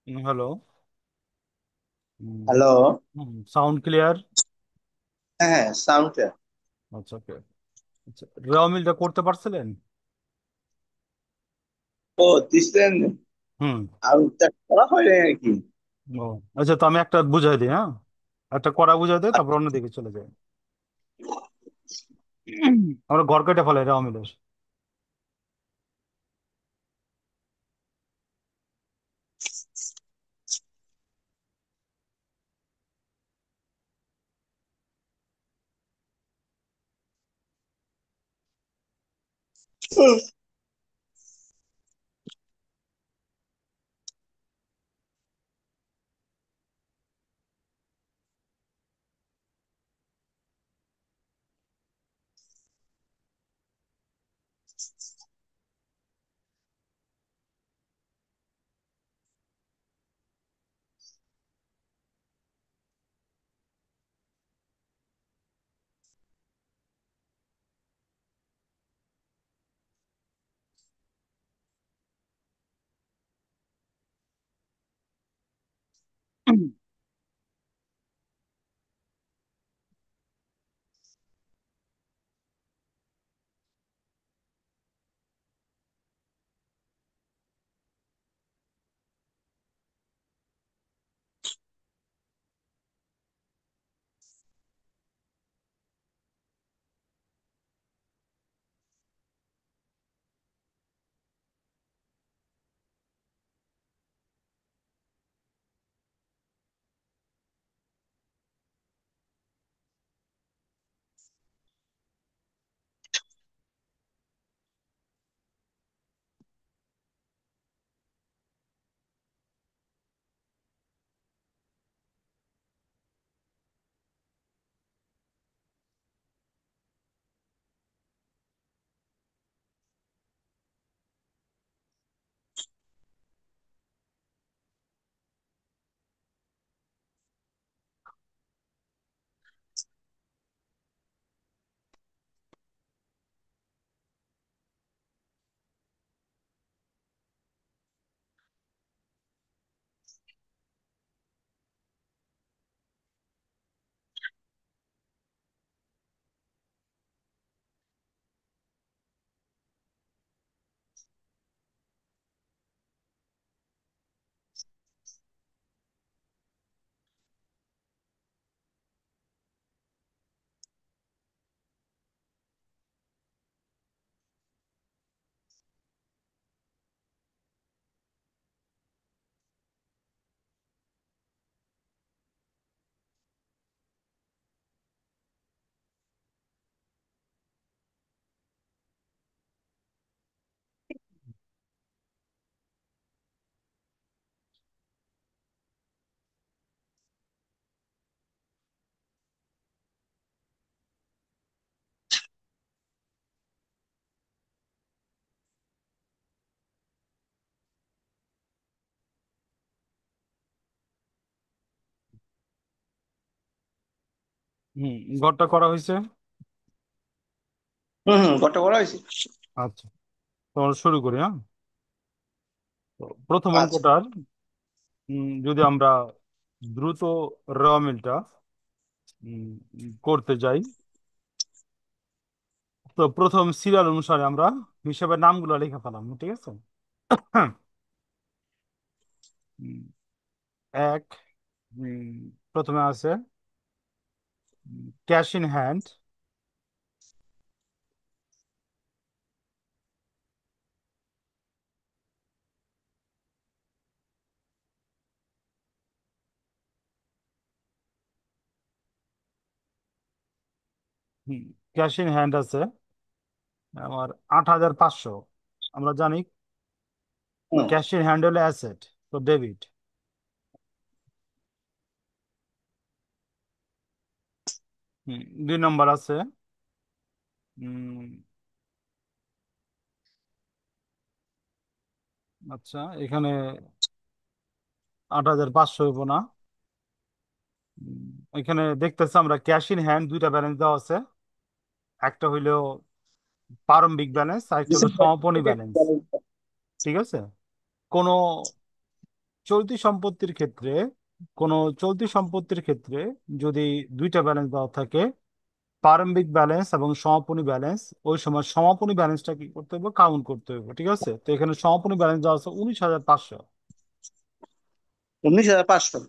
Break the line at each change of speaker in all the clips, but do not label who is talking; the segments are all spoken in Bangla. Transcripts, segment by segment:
হ্যালো।
হ্যালো।
Sound clear?
হ্যাঁ, হ্যাঁ, সাউন্ড।
আচ্ছা, ওকে। আচ্ছা, রেওয়া মিলটা করতে পারছিলেন?
ও দিচ্ছেন।
হুম।
আর করা হয় নাই নাকি?
ও, আচ্ছা, তো আমি একটা বুঝাই দিই, হ্যাঁ। একটা করা বুঝাই দিই, তারপর অন্যদিকে চলে যাই। আমরা ঘর কেটে ফেলাই রেওয়া মিলের। হুম, ঘরটা করা হয়েছে।
হুম, হুম, ঘরটা করা হয়েছে।
আচ্ছা, তো আমরা শুরু করি, হ্যাঁ। তো প্রথম
আচ্ছা।
অঙ্কটার যদি আমরা দ্রুত রেওয়া মিলটা করতে যাই, তো প্রথম সিরিয়াল অনুসারে আমরা হিসাবের নামগুলো লিখে ফেলাম, ঠিক আছে। উম, এক, প্রথমে আছে cash in hand. Cash in hand আছে আমার 8,500। আমরা জানি
হুম,
ক্যাশ ইন হ্যান্ড হলো অ্যাসেট, তো ডেবিট। দুই নম্বর আছে। উম, আচ্ছা, এখানে 8,500 হইব না। উম, এখানে দেখতেছি আমরা ক্যাশ ইন হ্যান্ড দুইটা ব্যালেন্স দেওয়া আছে। একটা হইলো প্রারম্ভিক ব্যালেন্স আর একটা হলো সমাপনী ব্যালেন্স। ঠিক আছে। কোনো চলতি সম্পত্তির ক্ষেত্রে কোনো চলতি সম্পত্তির ক্ষেত্রে যদি দুইটা ব্যালেন্স দেওয়া থাকে, প্রারম্ভিক ব্যালেন্স এবং সমাপনী ব্যালেন্স, ওই সময় সমাপনী ব্যালেন্সটা কি করতে হবে, কাউন্ট করতে হবে। ঠিক আছে, তো এখানে সমাপনী ব্যালেন্স দেওয়া আছে 19,500।
19,500।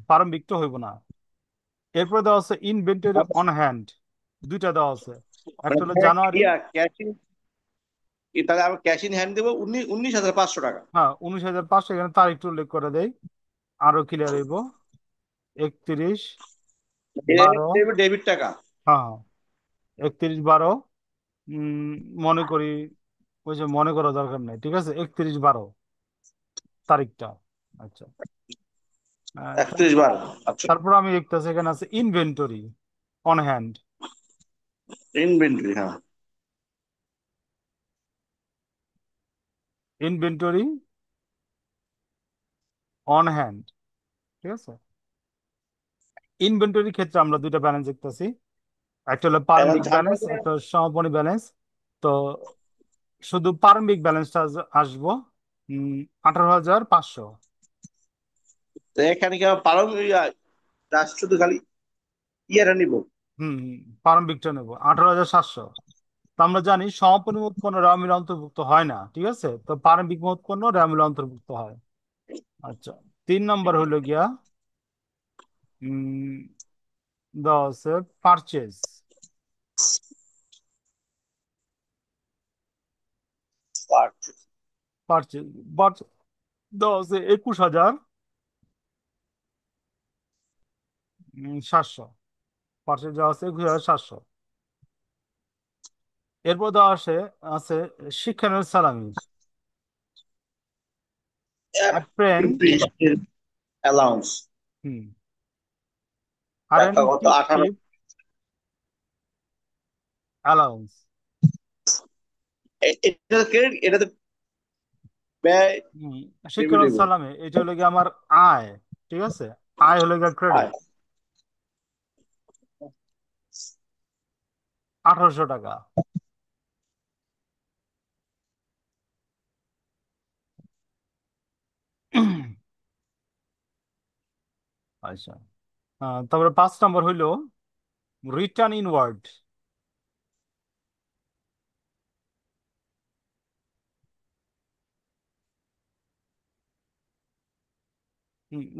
প্রারম্ভিকটা হইব না। এরপরে দেওয়া আছে ইনভেন্টরি অন হ্যান্ড, দুইটা দেওয়া আছে। একটা
মানে
হলো জানুয়ারি।
ক্যাশ ইন, তাহলে আমরা ক্যাশ ইন হ্যান্ড দেবো 19,500 টাকা।
হ্যাঁ, 19,500, এখানে তারিখটা উল্লেখ করে দেয়, আরো ক্লিয়ার হইব। 31/12।
ডেবিট টাকা।
হ্যাঁ, 31/12। উম, মনে করি, ওই যে মনে করা দরকার নেই, ঠিক আছে, 31/12 তারিখটা। আচ্ছা। তারপর
31/12। আচ্ছা।
তারপর আমি দেখতেছি এখানে আছে ইনভেন্টরি অন হ্যান্ড।
ইনভেন্টরি, হ্যাঁ।
Inventory on hand. ঠিক আছে। ইনভেন্টরির ক্ষেত্রে আমরা দুইটা ব্যালেন্স দেখতেছি, একটা হলো
এবং
প্রারম্ভিক ব্যালেন্স,
জানুয়ারি।
একটা হলো সমাপনী ব্যালেন্স। তো শুধু প্রারম্ভিক ব্যালেন্সটা আসবো 18,500।
তো এখানে কি আমার পালং জাস্ট শুধু খালি ইয়ারা নিব?
প্রারম্ভিকটা নেবো 18,700। তো আমরা জানি সমাপনী উৎপন্ন রেওয়া মিলে অন্তর্ভুক্ত হয় না, ঠিক আছে, তো প্রারম্ভিক উৎপন্ন রেওয়া মিলে অন্তর্ভুক্ত হয়। আচ্ছা। 3 নম্বর হলো গিয়া উম দেওয়া আছে পারচেজ।
পার্ট।
পারচেজ দেওয়া আছে 21,700। পারচেজ দেওয়া আছে 21,700। এরপর দেওয়া আছে শিক্ষানের সালামি, অ্যাপ্রেন।
অ্যালাউন্স।
হুম
টাকা কত? 18।
অ্যারেন্টিভ অ্যালাউন্স।
এটা ক্রেডিট, এটা তো ব্যয়।
হুম শিক্ষানের
ডেবিটেবল।
সালামি এটা হলো গিয়ে আমার আয়। ঠিক আছে, আয় হলো গিয়ে ক্রেডিট,
আয়।
1800 টাকা। আচ্ছা। তারপরে 5 নম্বর হইলো return inward.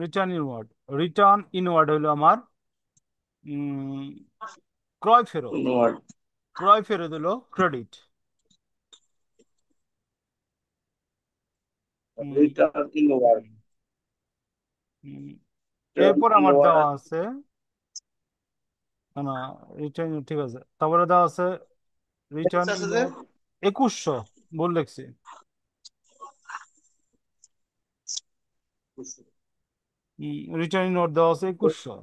Return inward. Return inward হইলো আমার উম, ক্রয় ফেরত।
ইনওয়ার্ড।
ক্রয় ফেরত হলো ক্রেডিট।
Return inward. রিটার্ন
এরপর আমার
ইনওয়ার্ড।
দেওয়া আছে, না, রিটার্ন ঠিক আছে, তারপরে দেওয়া আছে রিটার্ন
আছে যে
ইনওয়ার্ড 2,100, ভুল লিখছি। রিটার্ন ইনওয়ার্ড দেওয়া আছে 2,100।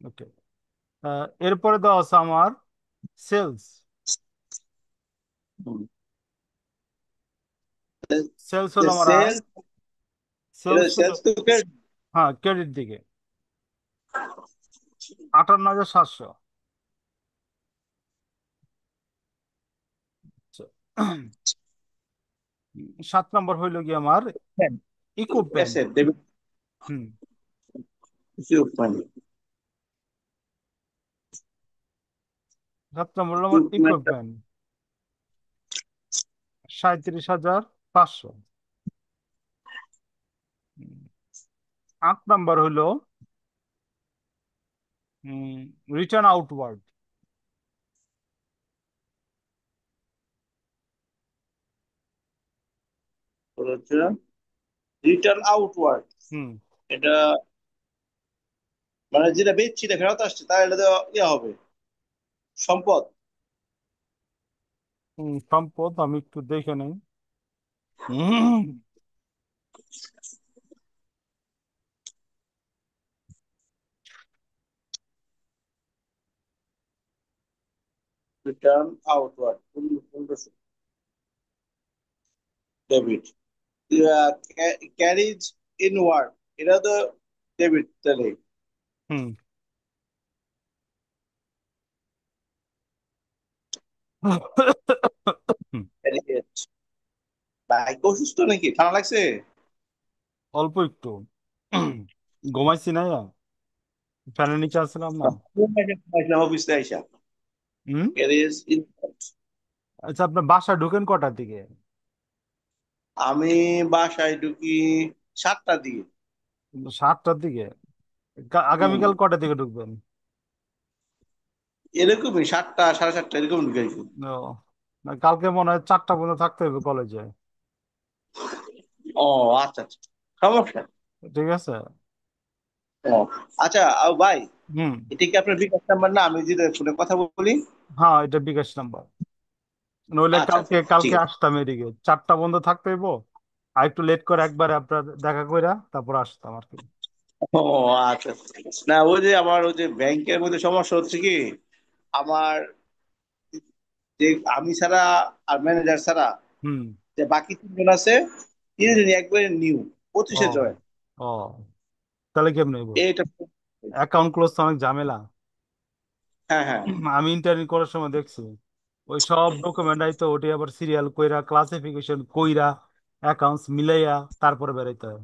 ওকে। এরপরে দেওয়া আছে আমার সেলস। সেলস হলো আমার আয়।
সেল। এটা
সেলস হলো,
সেলস তো ক্রেডিট।
হ্যাঁ, ক্রেডিট দিকে 58,700। আচ্ছা। 7 নম্বর হইলো কি আমার ইকুইপমেন্ট।
Asset debit.
হুম 7 নম্বর হলো আমার
ইকুইপমেন্ট।
ইকুইপমেন্ট, 37,500। 8 নম্বর হইলো রিটার্ন আউটওয়ার্ড।
হচ্ছে রিটার্ন আউটওয়ার্ড।
হুম
এটা মানে যেটা বেচছি এটা ফেরত আসছে, তাহলে এটা তো ইয়ে হবে, সম্পদ।
সম্পদ, আমি একটু দেখে নেই। হুম,
return outward 1500 debit. Carriage inward, এটা তো ডেবিট তাহলে।
হুম।
ভাগ্য অসুস্থ নাকি, ঠান্ডা লাগছে?
অল্প একটু। ঘুমাইছি না, ফ্যানের নিচে আসছিলাম না।
অফিসে আইসা
হুম।
Caries inward.
আচ্ছা, আপনার বাসা ঢুকেন কটার দিকে?
আমি বাসায় ঢুকি 7টার দিকে।
7টার দিকে?
হুম,
আগামীকাল কটার দিকে ঢুকবেন?
এরকমই 7টা 7:30 এরকম ঢুকে আর কি।
ও, না, কালকে মনে হয় 4টা পর্যন্ত থাকতে হবে কলেজে।
ও আচ্ছা আচ্ছা, সমস্যা নেই।
ঠিক আছে।
ও আচ্ছা, ভাই,
হুম।
এটা কি আপনার বিকাশ নাম্বার না? আমি যদি ফোনে কথা বলি।
হ্যাঁ, এটা বিকাশ নাম্বার। নইলে
আচ্ছা আচ্ছা,
কালকে
ঠিক
কালকে
আছে।
আসতাম এদিকে, 4টা বন্ধ থাকতে হইব। আর একটু লেট করে একবারে আপনার দেখা কইরা তারপর আসতাম আর কি।
ও আচ্ছা আচ্ছা। না, ওই যে আমার ওই যে ব্যাংকের মধ্যে সমস্যা হচ্ছে কি, আমার যে আমি ছাড়া আর ম্যানেজার ছাড়া
হুম।
যে বাকি 3জন আছে, 3জনই একবারে নিউ, 25-এ
ও।
জয়েন।
ও, তাহলে কেমন হইব?
এইটা।
অ্যাকাউন্ট ক্লোজ তো অনেক ঝামেলা।
হ্যাঁ হ্যাঁ
আমি ইন্টারভিউ করার সময় দেখছি, ওই সব ডকুমেন্ট আইতো, ওটি আবার সিরিয়াল কইরা ক্লাসিফিকেশন কইরা অ্যাকাউন্টস মিলাইয়া তারপরে বেরাইতে হয়।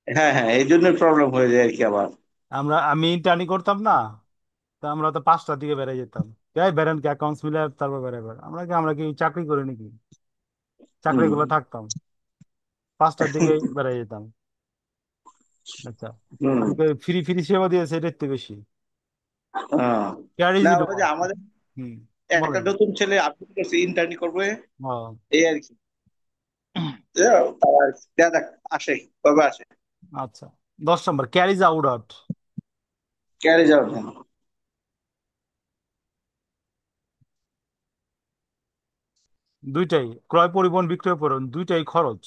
হ্যাঁ হ্যাঁ, এই জন্য প্রবলেম হয়ে যায় আর কি আবার।
আমি ইন্টার্নি করতাম না, তা আমরা তো 5টার দিকে বেড়ে যেতাম। যাই বেরেন কি অ্যাকাউন্টস মিলে তারপর বেড়াবেন, আমরা কি চাকরি করি নাকি? চাকরি
হুম
গুলো থাকতাম, 5টার দিকে বেড়ে যেতাম। আচ্ছা।
হুম।
কালকে ফ্রি ফ্রি সেবা দিয়েছে, এটার তো বেশি।
হ্যাঁ।
কেয়ার ইজ
না,
ইট
ওই যে
ওয়ার্ক।
আমাদের
হুম।
একটা
বলেন।
নতুন ছেলে আপডেট করছে, ইন্টার্নি করবে,
ও।
এই আর কি। তার দেখা যাক আসে, কবে আসে।
আচ্ছা, 10 নম্বর কেয়ার ইজ আউট আউট।
ক্যারে যাওয়ার জন্য
দুইটাই ক্রয় পরিবহন বিক্রয় পরিবহন দুইটাই খরচ।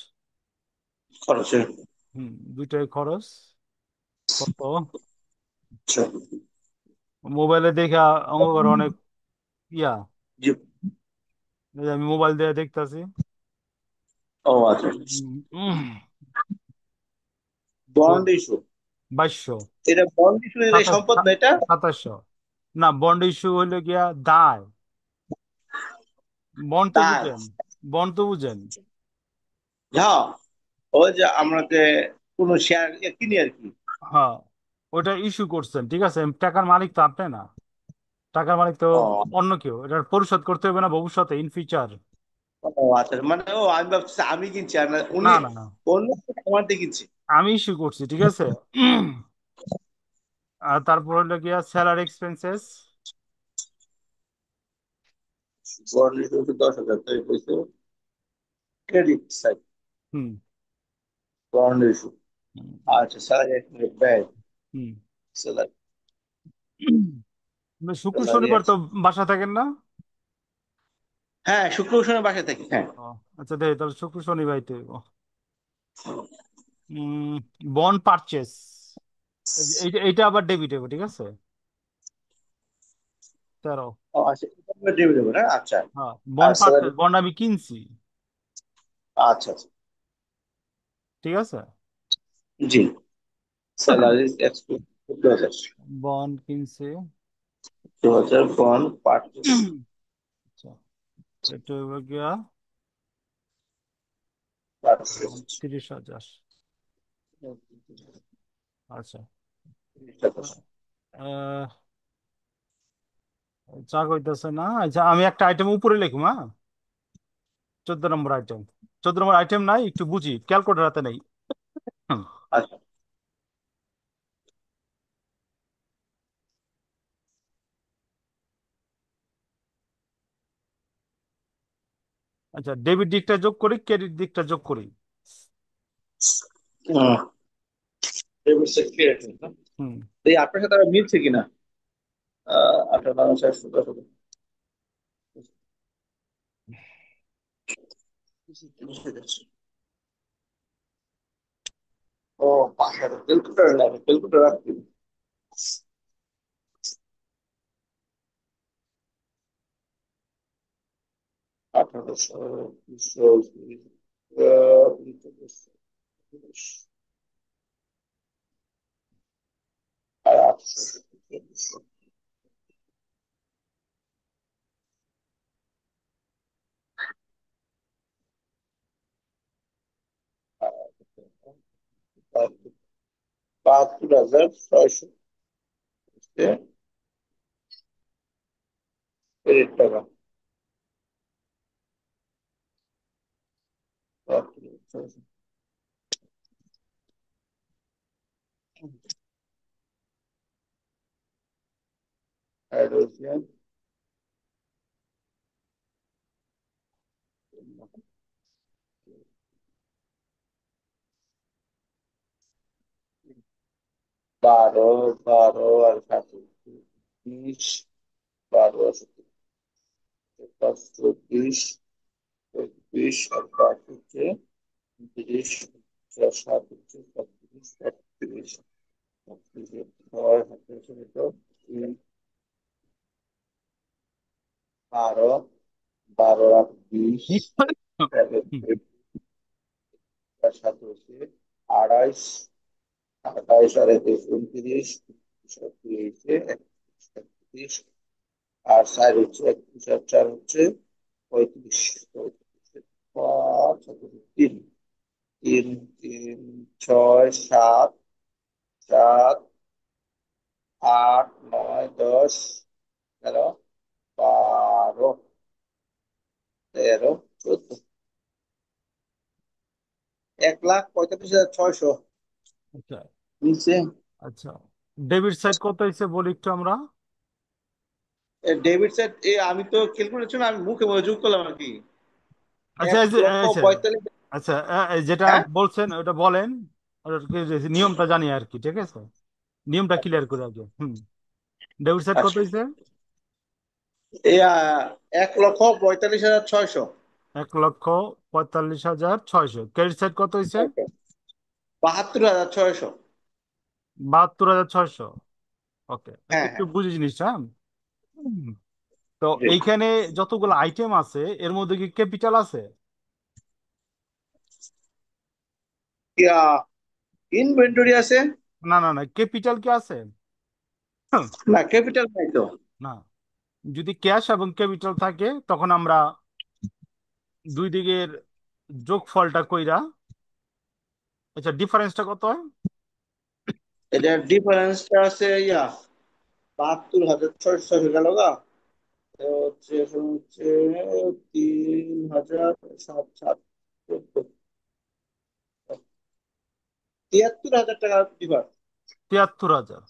খরচে।
হুম, দুইটাই খরচ। কত?
আচ্ছা।
মোবাইলে দেখা অঙ্ক করে অনেক ইয়া।
জি।
এই যে আমি মোবাইল দিয়ে দেখতাছি।
ও আচ্ছা।
উম,
বন্ড ইস্যু।
2200।
এটা বন্ড ইস্যু এর সম্পদ না এটা?
2700। না, বন্ড ইস্যু হইলে গিয়া দায়। বন্ড তো
তার
বুঝেন, বন্ড তো বুঝেন।
হ্যাঁ, ওই যে আমরা যে কোনো শেয়ার কিনি আর কি।
হ্যাঁ, ওইটা ইস্যু করছেন, ঠিক আছে, টাকার মালিক তো আপনি না। টাকার মালিক তো
ও
অন্য কেউ, এটা পরিশোধ করতে হবে না ভবিষ্যতে, ইন ফিউচার।
ও আচ্ছা, মানে ও আমি ভাবছি আমি কিনছি আর না উনি
না না না,
অন্য আমার দিয়ে কিনছি।
আমি ইস্যু করছি, ঠিক আছে। আর তারপর হলো গিয়া স্যালারি এক্সপেন্সেস।
বন্ড ইস্যু 10,000 টাকা কইছে। ক্রেডিট সাইড,
হুম।
Bond issue.
হুম।
আচ্ছা, স্যালারি, ব্যয়,
হুম।
স্যালারি,
শুক্র
স্যালারি
শনিবার তো
আছে।
বাসা থাকেন না?
হ্যাঁ, শুক্র শনি বাসায় থাকি, হ্যাঁ।
ও, আচ্ছা, দেখি তাহলে শুক্র শনিবার তো বন্ড পারচেস, এইটা আবার ডেবিট হবে, ঠিক আছে। 13।
ও আচ্ছা, এটা ডেবিট হবে না, আচ্ছা।
হ্যাঁ,
আর
বন্ড
স্যালারি,
পারচেস, বন্ড আমি কিনছি।
আচ্ছা আচ্ছা,
ঠিক আছে।
জি। স্যালারি এক্সপেন্স 2,000,
বন্ড কিনছি।
2,000 বন্ড পার্চেস।
আচ্ছা, এটা হবে গিয়া
পার্চেস
30,000। আচ্ছা। আহ, চা কইতেছে না, আচ্ছা আমি একটা আইটেম উপরে লিখুম, হ্যাঁ। 14 নম্বর আইটেম। 14 নম্বর আইটেম নাই, একটু বুঝি, ক্যালকুলেটর হাতে নেই। হুম।
আচ্ছা।
আচ্ছা, ডেবিট দিকটা যোগ করি, ক্রেডিট দিকটা যোগ করি।
ডেবিট সাইড ক্লিয়ার না?
হুম।
এই আপনার সাথে আবার মিলছে কিনা? 18, 19, 20, ও 5,000 ক্যালকুলেটর লাগে, ক্যালকুলেটর রাখছি। 1800, 1900, আর 800, 72,600 টাকা। 72,600 হাইড্রোজেন 12, 12 আর 7, 20, 12 আর 5, 20 আর 5 হচ্ছে 30, 7 হচ্ছে 36, 36, 6 হাতে 3, 12, 12 আর 20,
হুম।
7 হচ্ছে 28, 28 আর 29, 31, আর 4 হচ্ছে 31 আর 4 হচ্ছে 35, 5, 3, 3, 3, 6, 7, 7, 8, 9, 10, 11, 12, 13, 14, 1,45,600
আচ্ছা।
নিচে।
আচ্ছা, ডেবিট সাইড কত হয়েছে বলি একটু আমরা।
ডেবিট সাইড আমি তো ক্যালকুলেশন আমি মুখে মুখে যোগ করলাম আর কি।
আচ্ছা,
এক
এই যে
লক্ষ
আচ্ছা।
পঁয়তাল্লিশ
আচ্ছা, এই যেটা
হ্যাঁ,
বলছেন ওটা বলেন। আর কি যে নিয়মটা জানি আর কি, ঠিক আছে। নিয়মটা ক্লিয়ার করে আগে। ডেবিট সাইড কত
আচ্ছা,
হয়েছে?
এই 1,45,600।
1,45,600। ক্রেডিট সাইড কত হয়েছে?
72,600।
72,600। ওকে,
হ্যাঁ,
একটু
হ্যাঁ,
বুঝে জিনিসটা। হুম। তো
জি।
এইখানে যতগুলো আইটেম আছে এর মধ্যে কি ক্যাপিটাল আছে?
ইনভেন্টরি আছে?
না, না, না, ক্যাপিটাল কি আছে? হুম,
না, ক্যাপিটাল নাই তো।
না। যদি ক্যাশ এবং ক্যাপিটাল থাকে তখন আমরা দুই দিকের যোগফলটা কইরা, আচ্ছা, ডিফারেন্সটা কত হয়?
এটার ডিফারেন্সটা আছে 72,600 গেল গা। তো হচ্ছে 3,000, 7, 7, 73,000 টাকা ডিফারেন্স।
73,000।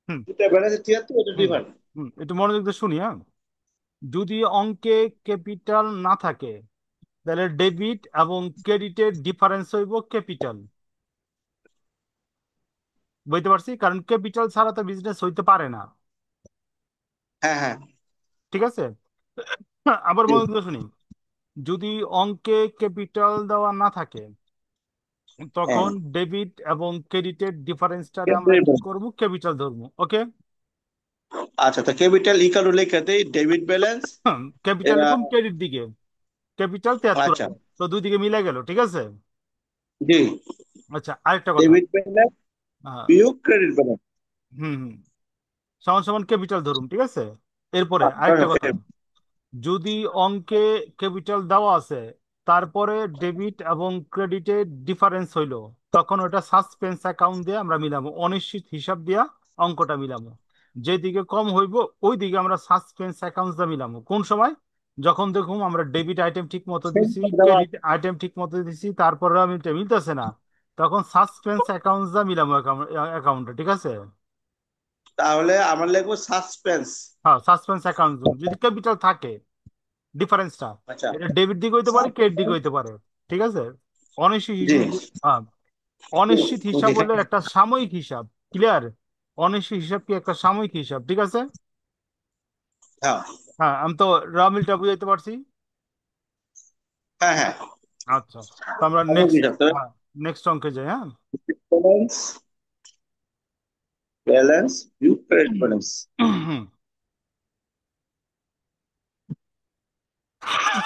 হুম,
দুটা ব্যালেন্সে 73,000
হুম,
ডিফারেন্স।
হুম, একটু মনোযোগ দিয়ে শুনি, হ্যাঁ। যদি অঙ্কে ক্যাপিটাল না থাকে তাহলে ডেবিট এবং ক্রেডিটের ডিফারেন্স হইব ক্যাপিটাল। বুঝতে পারছি, কারণ ক্যাপিটাল ছাড়া তো বিজনেস হইতে পারে না।
হ্যাঁ, হ্যাঁ,
ঠিক আছে। আবার
জি।
মনোযোগ দিয়ে শুনি। যদি অঙ্কে ক্যাপিটাল দেওয়া না থাকে
হ্যাঁ,
তখন ডেবিট এবং ক্রেডিটের ডিফারেন্সটারে আমরা কি করব? ক্যাপিটাল ধরবো। ওকে।
আচ্ছা, তো ক্যাপিটাল ইকাল লেখা দেই ডেবিট ব্যালেন্স।
ক্যাপিটাল লিখুন ক্রেডিট দিকে। ক্যাপিটাল 73
আচ্ছা,
হাজার তো দুই দিকে মিলে গেল, ঠিক আছে।
জি।
আচ্ছা, আরেকটা কথা।
ডেবিট ব্যালেন্স
হ্যাঁ।
বিয়োগ ক্রেডিট ব্যালেন্স।
হুম, হুম। সমান সমান ক্যাপিটাল ধরুন, ঠিক আছে। এরপরে আরেকটা কথা। যদি অঙ্কে ক্যাপিটাল দেওয়া আছে তারপরে ডেবিট এবং ক্রেডিটের ডিফারেন্স হইলো, তখন ওটা সাসপেন্স অ্যাকাউন্ট দিয়ে আমরা মিলাবো, অনিশ্চিত হিসাব দিয়া অঙ্কটা মিলাবো। যেদিকে কম হইব ওই দিকে আমরা সাসপেন্স অ্যাকাউন্ট দিয়ে মিলাবো। কোন সময়? যখন দেখুন আমরা ডেবিট আইটেম ঠিক মতো দিছি, ক্রেডিট আইটেম ঠিক মতো দিছি, তারপরে আমি মিলতেছে না, তখন সাসপেন্স অ্যাকাউন্ট দিয়ে মিলাবো অ্যাকাউন্টে, ঠিক আছে।
তাহলে আমার লিখবো সাসপেন্স।
হ্যাঁ, সাসপেন্স অ্যাকাউন্ট যদি ক্যাপিটাল থাকে, ডিফারেন্সটা
আচ্ছা,
এটা ডেবিট দিক হইতে পারে, ক্রেডিট দিক
সাসপেন্স।
হইতে পারে, ঠিক আছে। অনিশ্চিত
জি,
হিসাব। হ্যাঁ, অনিশ্চিত হিসাব
জি,
হলে একটা সাময়িক হিসাব। ক্লিয়ার? অনিশ্চিত হিসাব কি একটা সাময়িক হিসাব, ঠিক আছে।
হ্যাঁ,
হ্যাঁ, আমি তো রামিলটা বুঝাইতে পারছি।
হ্যাঁ, হ্যাঁ।
আচ্ছা, তো আমরা
আমার
নেক্সট,
হিসাব তো
হ্যাঁ, নেক্সট অঙ্কে যাই, হ্যাঁ।
ব্যালেন্স, ব্যালেন্স বিয়োগ ক্রেডিট ব্যালেন্স।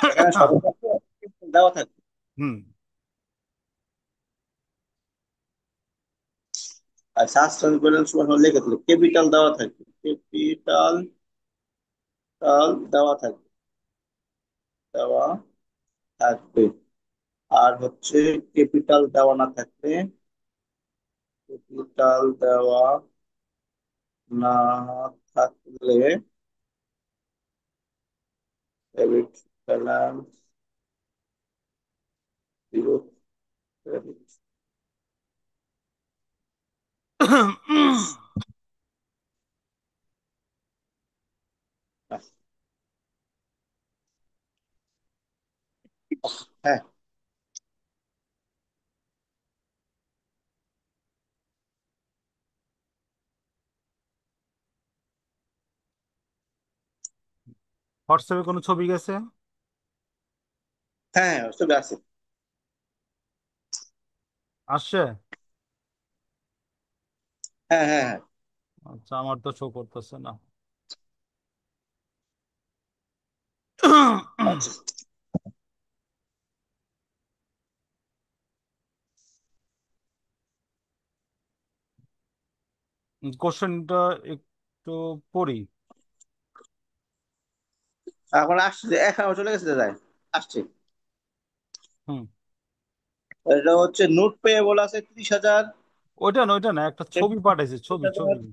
এখানে সর্বপ্রথম দেওয়া থাকে।
হুম।
আর সাবস্টেন্স ব্যালেন্স সমান লিখে দিল, ক্যাপিটাল দেওয়া থাকে, ক্যাপিটাল দেওয়া থাকে, দেওয়া থাকবে। আর হচ্ছে ক্যাপিটাল দেওয়া না থাকলে, ক্যাপিটাল দেওয়া না থাকলে ডেবিট ব্যালেন্স জিরো, ক্রেডিট। হ্যাঁ।
হোয়াটসঅ্যাপে কোনো ছবি গেছে?
হ্যাঁ সব আছে।
আসছে?
হ্যাঁ হ্যাঁ হ্যাঁ।
আচ্ছা, আমার তো শো করতেছে না।
আচ্ছা।
কোশ্চেনটা একটু পড়ি।
এখন আসছে, এখন চলে গেছে যায়, আসছে।
হুম।
এটা হচ্ছে নোট পেয়েবল আছে 30,000।
ওইটা না, ওইটা না, একটা ছবি পাঠাইছে, ছবি
30,000।
ছবি।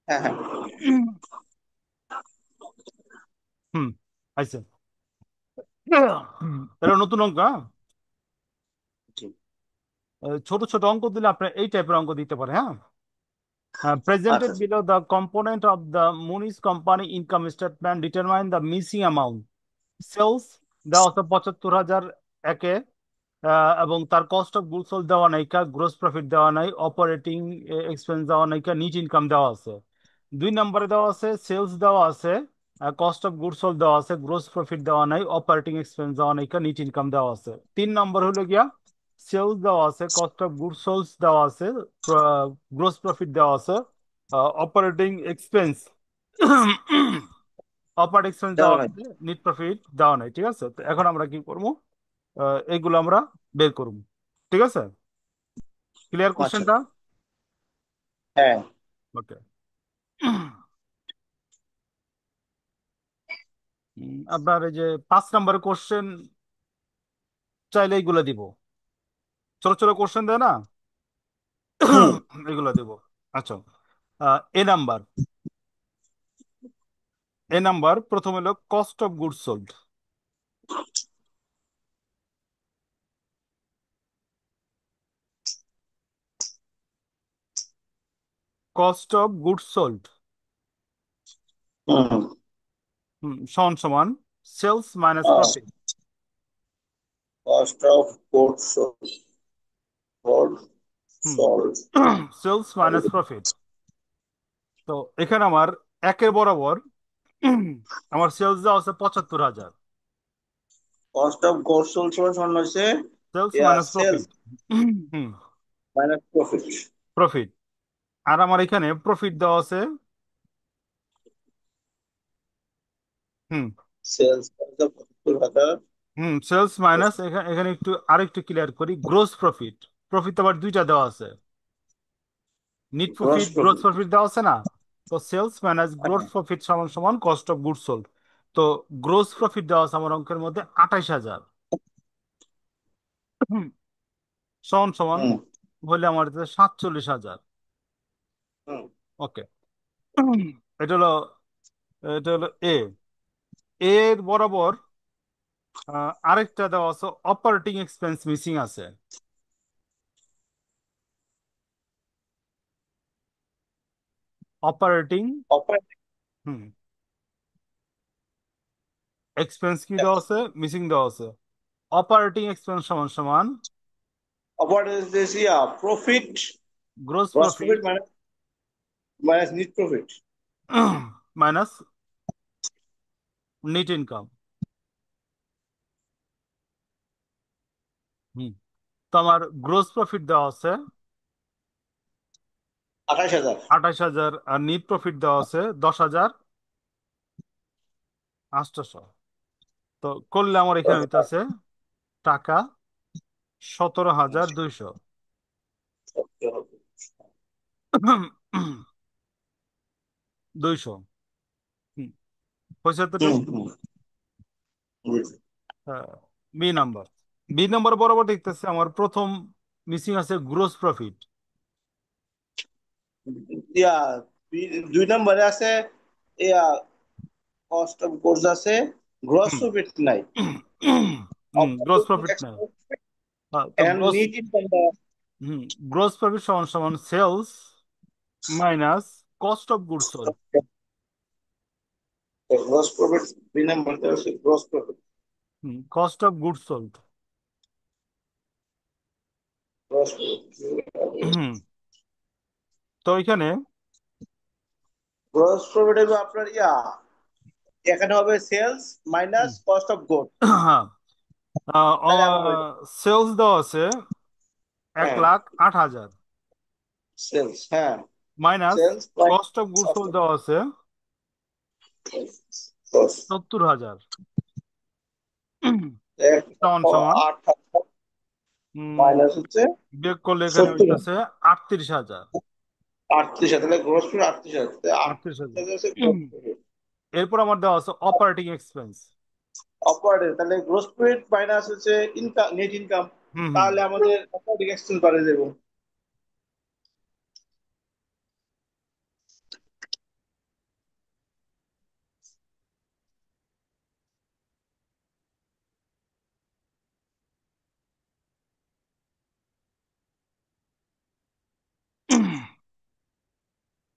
হ্যাঁ হ্যাঁ।
হুম। আইছে। এটা নতুন অঙ্ক, হ্যাঁ?
জি।
ছোট ছোট অঙ্ক দিলে আপনার এই টাইপের অঙ্ক দিতে পারে, হ্যাঁ।
আচ্ছা
Presented
আচ্ছা।
below the component of the Muni's company income statement determine the missing amount. Sales দেওয়া আছে 75,000 একে, এবং তার কস্ট অফ গুডস সোল্ড দেওয়া নাইকা, গ্রোস প্রফিট দেওয়া নাই, অপারেটিং এক্সপেন্স দেওয়া নাইকা, নিট ইনকাম দেওয়া আছে। 2 নম্বরে দেওয়া আছে সেলস দেওয়া আছে, কস্ট অফ গুডস সোল্ড দেওয়া আছে, গ্রোস প্রফিট দেওয়া নাই, অপারেটিং এক্সপেন্স দেওয়া নাইকা, নিট ইনকাম দেওয়া আছে। 3 নম্বর হলো গিয়া সেলস দেওয়া আছে, কস্ট অফ গুডস সোল্ড দেওয়া আছে, গ্রোস প্রফিট দেওয়া আছে, অপারেটিং এক্সপেন্স অপারেটিং এক্সপেন্স
দেওয়া
দেওয়া
নাই।
আছে, নিট প্রফিট দেওয়া নাই। ঠিক আছে, তো এখন আমরা কি করবো? এগুলো আমরা বের করব। ঠিক আছে? ক্লিয়ার
আচ্ছা।
কোশ্চেনটা?
হ্যাঁ।
ওকে। আপনার এই যে 5 নম্বরের কোশ্চেন চাইলে এইগুলো দিব, ছোট ছোট কোশ্চেন দেয় না?
হুম।
এগুলো দিব। আচ্ছা, এ নাম্বার, প্রথম হলো cost of goods sold. Cost of goods sold
হুম।
সমান সমান sales minus profit.
Cost of goods sold,
হুম।
সোল্ড।
Sales minus profit. তো এখানে আমার একের বরাবর আমার সেলস দেওয়া আছে 75,000,
কস্ট অফ গুডস সোল্ড সমান হচ্ছে
সেলস মাইনাস
সেলস
প্রফিট। হুম।
Minus profit.
প্রফিট। আর আমার এখানে প্রফিট দেওয়া আছে। হুম।
সেলস 75,000।
সেলস মাইনাস, এখানে এখানে একটু আরেকটু ক্লিয়ার করি, গ্রোস প্রফিট। প্রফিট আবার দুইটা দেওয়া আছে, net
gross
profit, gross
profit.
Profit দেওয়া আছে না? তো সেলস মাইনাস গ্রোস
হ্যাঁ।
প্রফিট সমান সমান কস্ট অফ গুড সোল্ড। তো গ্রোস প্রফিট দেওয়া আছে আমার অঙ্কের মধ্যে 28,000, সমান সমান
হুম।
হলে আমার 47,000।
হুম।
ওকে। এটা হলো, এ এর বরাবর আরেকটা দেওয়া আছে, অপারেটিং এক্সপেন্স মিসিং আছে। Operating,
operating.
হুম, এক্সপেন্স কি দেওয়া আছে, মিসিং দেওয়া আছে। অপারেটিং এক্সপেন্স সমান সমান
operating profit,
gross
gross profit
profit
minus minus net profit.
Minus net income. হুম। তো আমার গ্রোস প্রফিট দেওয়া আছে
28,000।
28,000, আর নিট প্রফিট দেওয়া আছে 10,800। তো করলে আমার এখানে হইতাছে টাকা 17,200। 200। হয়েছে
হুম
এতটুকু।
হুম বুঝছি।
B number. বি নাম্বার বরাবর দেখতেছে আমার প্রথম মিসিং আছে গ্রোস প্রফিট।
ইয়া 2 নম্বরে আছে ইয়া কস্ট অফ গুডস আছে, গ্রস
হুম।
প্রফিট নাই।
গ্রোস
অপারেটিং
প্রফিট নাই।
এক্সপেন্স
তো
এন্ড
গ্রোস,
নিট ইনকাম দেওয়া
গ্রোস প্রফিট সমান সমান sales minus cost of goods sold.
আছে। গ্রস প্রফিট 2 নম্বরতে আছে gross profit.
Cost of goods sold.
Gross profit,
তো এখানে
গ্রস প্রফিট হবে আপনার এখানে হবে sales minus cost of good. তাহলে আমার হয়ে যাবে
সেলস দেওয়া আছে এক
হ্যাঁ
লাখ আট হাজার
সেলস, হ্যাঁ
minus
sales
cost of goods sold দেওয়া আছে
কস্ট
70,000।
এক
সমান
লক্ষ
সমান
আট হাজার
উম,
মাইনাস হচ্ছে
বিয়োগ করলে এখানে
70
হইতেছে 38,000।
38 হাজার, তাহলে গ্রস প্রফিট 38 হাজার,
আটত্রিশ
38
হাজার
হাজার হচ্ছে গ্রস প্রফিট।
এরপর আমার দেওয়া আছে অপারেটিং এক্সপেন্স।
অপারেটিং, তাহলে গ্রস প্রফিট মাইনাস হচ্ছে ইনকাম, নেট ইনকাম,
হুম হুম
তাহলে আমাদের অপারেটিং এক্সপেন্স বাড়ে যাবে।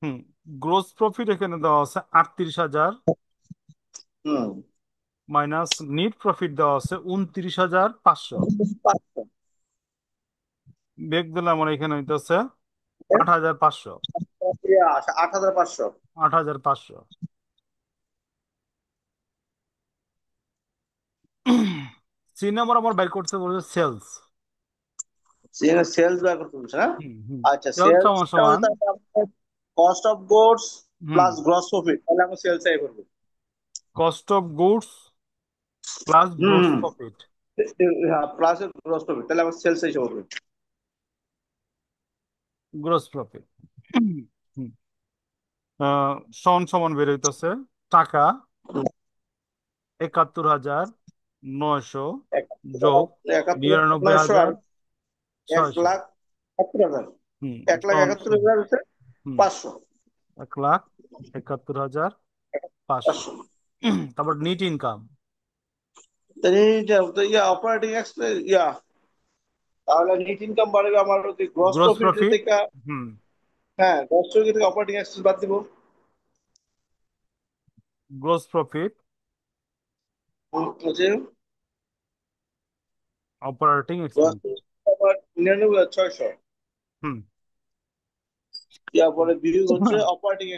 হুম। গ্রোস প্রফিট এখানে দেওয়া আছে 38,000
হুম
মাইনাস নিট প্রফিট দেওয়া আছে 29,500।
500,
বেগ দিলে আমার এখানে হইতেছে 8,500।
8,500।
8,500। সি নাম্বার আমার বাইর করতে বলছে সেলস।
সেলস বার করতে বলছে, হ্যাঁ।
হুম হুম
আচ্ছা
সেলস
সেলস
সমান সমান
cost of goods
hmm
plus gross profit, তাহলে আমরা সেলস আই করবো।
Cost of goods plus gross
hmm
profit.
হ্যাঁ প্লাস গ্রস প্রফিট, তাহলে আমরা সেলস হিসেবে করবো।
গ্রোস প্রফিট সমান সমান বের হইতেছে টাকা 71,900 যোগ
71,
বিরানব্বই
900
হাজার
আর এক
ছয়শো
লাখ 71 হাজার,
হুম
1,71,000 হচ্ছে
হুম
500।
1,71,500।
500,
তারপর নিট ইনকাম
তাহলে অপারেটিং এক্সপেন্স তাহলে নেট ইনকাম বাড়বে আমার হচ্ছে গ্রস
গ্রস
প্রফিট
প্রফিট
থেকে।
হুম
হ্যাঁ গ্রস প্রফিট থেকে অপারেটিং এক্সপেন্স বাদ দিব।
গ্রস প্রফিট
হচ্ছে
অপারেটিং
গ্রস
এক্সপেন্স
প্রফিট আমার 99,600,
হুম
পরে বিয়োগ হচ্ছে অপারেটিং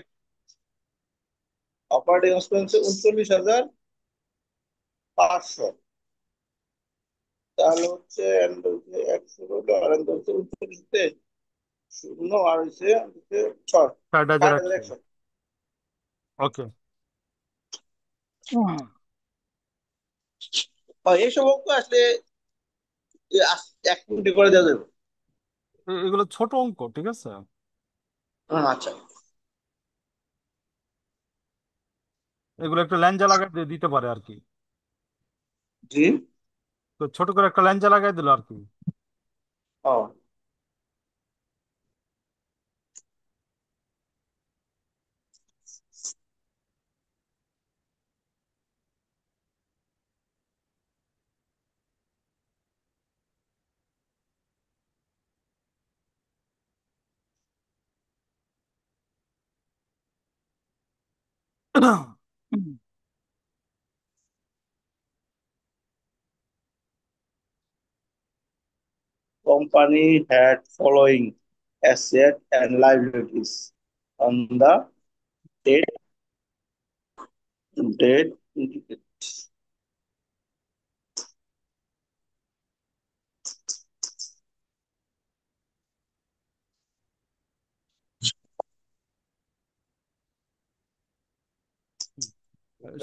এক্সপেন্স 39,500, তাহলে হচ্ছে and হচ্ছে 100 হলো আর and হচ্ছে 39 শূন্য আর হচ্ছে 6,
ষাট হাজার
ষাট হাজার
একশো
একশো
ওকে
এইসব অঙ্ক আসলে এ- আস- 1 মিনিটে করে দেওয়া যাবে।
এগুলো ছোট অঙ্ক ঠিক আছে।
আচ্ছা।
এগুলো একটা ল্যাঞ্জা লাগাই দিয়ে দিতে পারে আর কি।
জি।
তো ছোট করে একটা ল্যাঞ্জা লাগাই দিল আর কি।
ও company had following asset and liabilities on the date date indicated.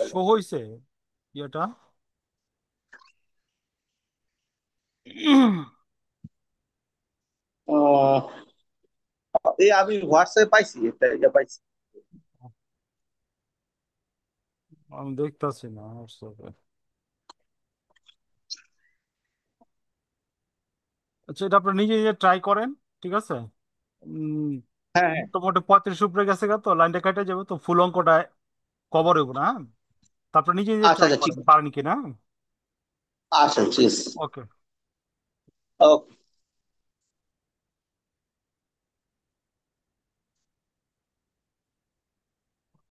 Show হয়েছে ইয়েটা
ও, এই আমি হোয়াটসঅ্যাপে পাইছি, একটা এটা পাইছি।
আমি দেখতেছি না হোয়াটসঅ্যাপে। আচ্ছা, এটা আপনি নিজে নিজে ট্রাই করেন, ঠিক আছে? উম,
হ্যাঁ হ্যাঁ।
মোটামুটি 35 উপরে গেছে গা, তো লাইনটা কেটে যাবে, তো ফুল অঙ্কটা কভার হইব না, হ্যাঁ? তারপরে নিজে নিজে
আচ্ছা
ট্রাই
আচ্ছা ঠিক
করেন
আছে।
পারেন কিনা।
আচ্ছা ঠিক আছে।
ওকে।
ওকে।